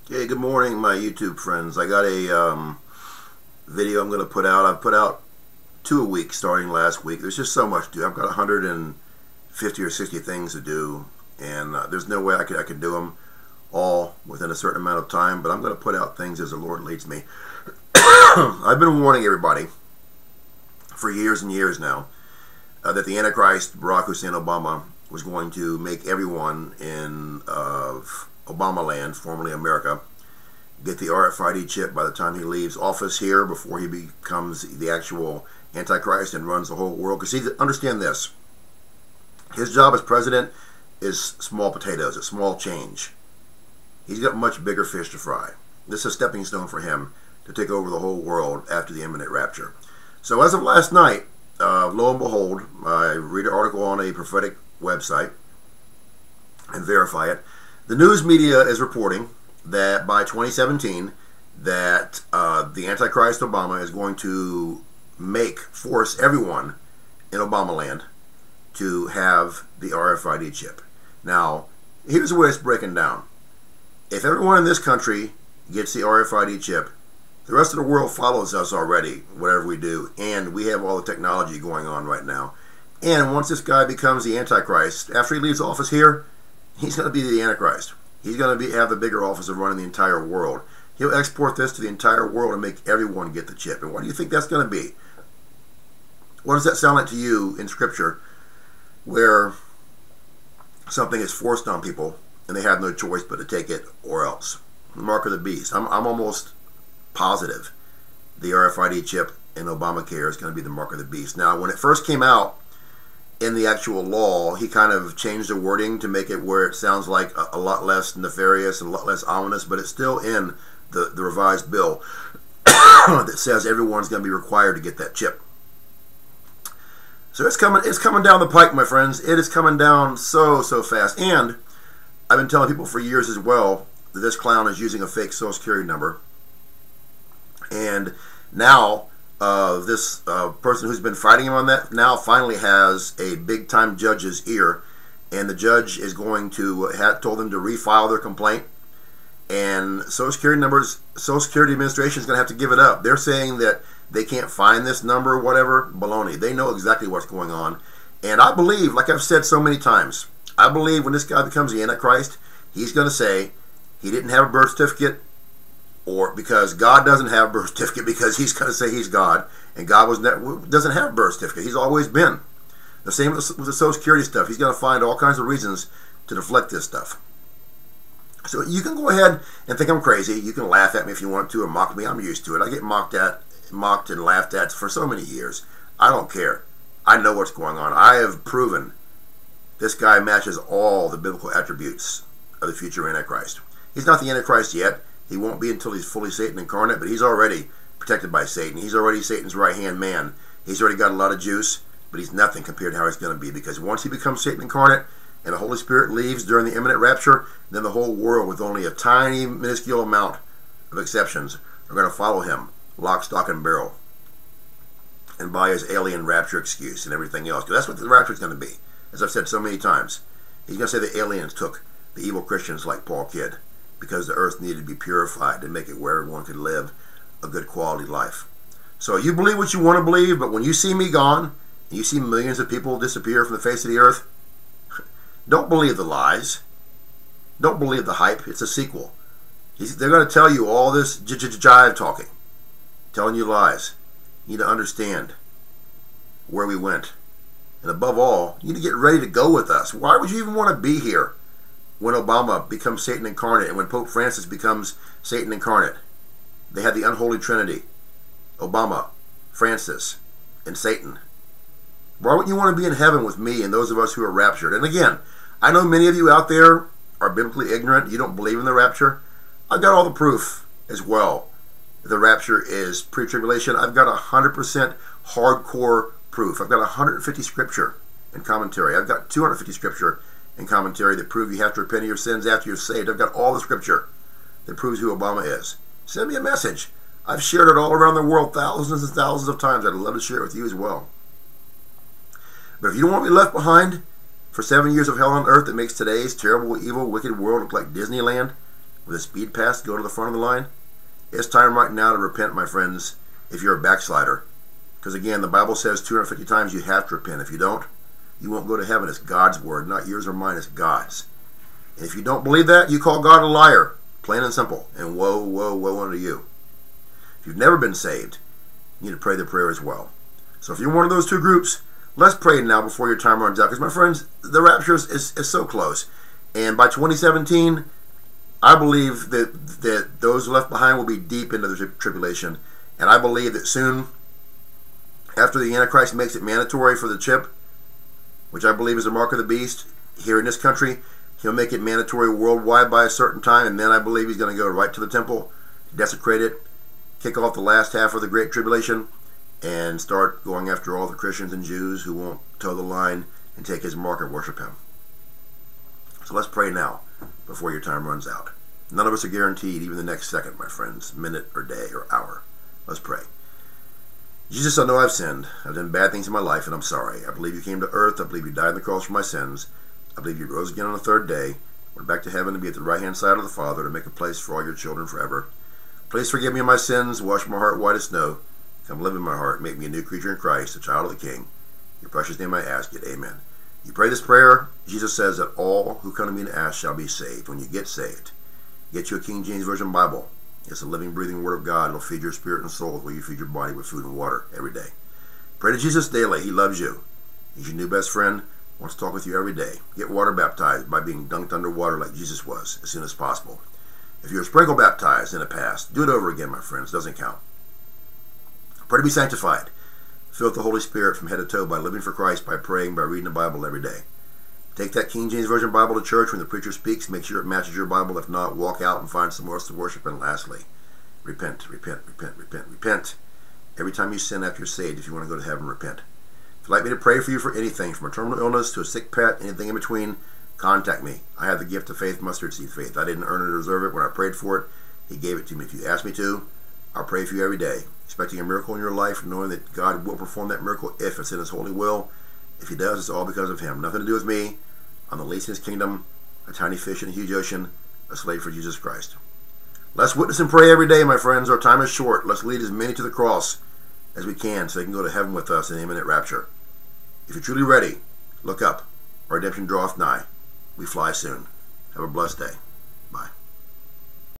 Hey, good morning, my YouTube friends. I got a video I'm going to put out. I've put out two a week starting last week. There's just so much to do. I've got 150 or 60 things to do, and there's no way I could do them all within a certain amount of time, but I'm going to put out things as the Lord leads me. I've been warning everybody for years and years now that the Antichrist, Barack Hussein Obama, was going to make everyone in Obama land, formerly America, get the RFID chip by the time he leaves office here, before he becomes the actual Antichrist and runs the whole world. Because see, understand this, his job as president is small potatoes, it's small change. He's got much bigger fish to fry. This is a stepping stone for him to take over the whole world after the imminent rapture. So as of last night, lo and behold, I read an article on a prophetic website and verify it. The news media is reporting that by 2017, that the Antichrist Obama is going to force everyone in Obama land to have the RFID chip. Now, here's the way it's breaking down. If everyone in this country gets the RFID chip, the rest of the world follows us already, whatever we do, and we have all the technology going on right now. And once this guy becomes the Antichrist, after he leaves office here, he's going to be the Antichrist. He's going to have the bigger office of running the entire world. He'll export this to the entire world and make everyone get the chip. And what do you think that's going to be? What does that sound like to you in Scripture, where something is forced on people and they have no choice but to take it or else? The mark of the beast. I'm almost positive the RFID chip in Obamacare is going to be the mark of the beast. Now, when it first came out in the actual law, he kind of changed the wording to make it where it sounds like a lot less nefarious and a lot less ominous, but it's still in the revised bill that says everyone's going to be required to get that chip. So it's coming down the pike, my friends. It is coming down so fast. And I've been telling people for years as well that this clown is using a fake Social Security number. And now this person who's been fighting him on that now finally has a big-time judge's ear, and the judge is going to told them to refile their complaint, and Social Security Administration is going to have to give it up. They're saying that they can't find this number or whatever. Baloney. They know exactly what's going on, and I believe, like I've said so many times, I believe when this guy becomes the Antichrist, he's going to say he didn't have a birth certificate, or because God doesn't have a birth certificate, because he's going to say he's God, and God doesn't have a birth certificate. He's always been. The same with the Social Security stuff. He's going to find all kinds of reasons to deflect this stuff. So you can go ahead and think I'm crazy. You can laugh at me if you want to, or mock me. I'm used to it. I get mocked and laughed at for so many years. I don't care. I know what's going on. I have proven this guy matches all the biblical attributes of the future Antichrist. He's not the Antichrist yet. He won't be until he's fully Satan incarnate, but he's already protected by Satan. He's already Satan's right-hand man. He's already got a lot of juice, but he's nothing compared to how he's going to be, because once he becomes Satan incarnate and the Holy Spirit leaves during the imminent rapture, then the whole world, with only a tiny, minuscule amount of exceptions, are going to follow him, lock, stock, and barrel, and buy his alien rapture excuse and everything else, because that's what the rapture is going to be. As I've said so many times, he's going to say the aliens took the evil Christians like Paul Kidd, because the earth needed to be purified to make it where everyone could live a good quality life. So you believe what you want to believe, but when you see me gone, and you see millions of people disappear from the face of the earth, don't believe the lies. Don't believe the hype. It's a sequel. They're going to tell you all this jive talking, telling you lies. You need to understand where we went. And above all, you need to get ready to go with us. Why would you even want to be here when Obama becomes Satan incarnate and when Pope Francis becomes Satan incarnate? They had the unholy trinity: Obama, Francis, and Satan. Why wouldn't you want to be in heaven with me and those of us who are raptured? And again, I know many of you out there are biblically ignorant. You don't believe in the rapture. I've got all the proof as well. The rapture is pre-tribulation. I've got 100% hardcore proof. I've got 150 scripture and commentary. I've got 250 scripture and commentary that prove you have to repent of your sins after you're saved. I've got all the scripture that proves who Obama is. Send me a message. I've shared it all around the world thousands and thousands of times. I'd love to share it with you as well. But if you don't want to be left behind for 7 years of hell on earth that makes today's terrible, evil, wicked world look like Disneyland, with a speed pass to go to the front of the line. It's time right now to repent, my friends, if you're a backslider. Because again, the Bible says 250 times you have to repent. If you don't, you won't go to heaven. It's God's word, not yours or mine. It's God's. And if you don't believe that, you call God a liar, plain and simple. And woe, woe, woe unto you. If you've never been saved, you need to pray the prayer as well. So if you're one of those two groups, let's pray now before your time runs out. Because my friends, the rapture is so close. And by 2017, I believe that those left behind will be deep into the tribulation. And I believe that soon, after the Antichrist makes it mandatory for the chip, which I believe is the mark of the beast, here in this country, he'll make it mandatory worldwide by a certain time, and then I believe he's going to go right to the temple, desecrate it, kick off the last half of the Great Tribulation, and start going after all the Christians and Jews who won't toe the line and take his mark and worship him. So let's pray now before your time runs out. None of us are guaranteed even the next second, my friends, minute or day or hour. Let's pray. Jesus, I know I've sinned. I've done bad things in my life, and I'm sorry. I believe you came to earth. I believe you died on the cross for my sins. I believe you rose again on the third day, went back to heaven to be at the right-hand side of the Father to make a place for all your children forever. Please forgive me of my sins. Wash my heart white as snow. Come live in my heart. Make me a new creature in Christ, a child of the King. In your precious name I ask it. Amen. You pray this prayer, Jesus says that all who come to me and ask shall be saved. When you get saved, get you a King James Version Bible. It's a living, breathing Word of God. It'll feed your spirit and soul while you feed your body with food and water every day. Pray to Jesus daily. He loves you. He's your new best friend. Wants to talk with you every day. Get water baptized by being dunked under water like Jesus was as soon as possible. If you were sprinkle baptized in the past, do it over again, my friends. Doesn't count. Pray to be sanctified. Fill with the Holy Spirit from head to toe by living for Christ, by praying, by reading the Bible every day. Take that King James Version Bible to church when the preacher speaks. Make sure it matches your Bible. If not, walk out and find somewhere else to worship. And lastly, repent, repent, repent, repent, repent. Every time you sin after you're saved, if you want to go to heaven, repent. If you'd like me to pray for you for anything, from a terminal illness to a sick pet, anything in between, contact me. I have the gift of faith, mustard seed faith. I didn't earn it or deserve it. When I prayed for it, He gave it to me. If you ask me to, I'll pray for you every day, expecting a miracle in your life, knowing that God will perform that miracle if it's in His holy will. If He does, it's all because of Him. Nothing to do with me. I'm the least in His kingdom, a tiny fish in a huge ocean, a slave for Jesus Christ. Let's witness and pray every day, my friends. Our time is short. Let's lead as many to the cross as we can so they can go to heaven with us in the imminent rapture. If you're truly ready, look up. Our redemption draweth nigh. We fly soon. Have a blessed day.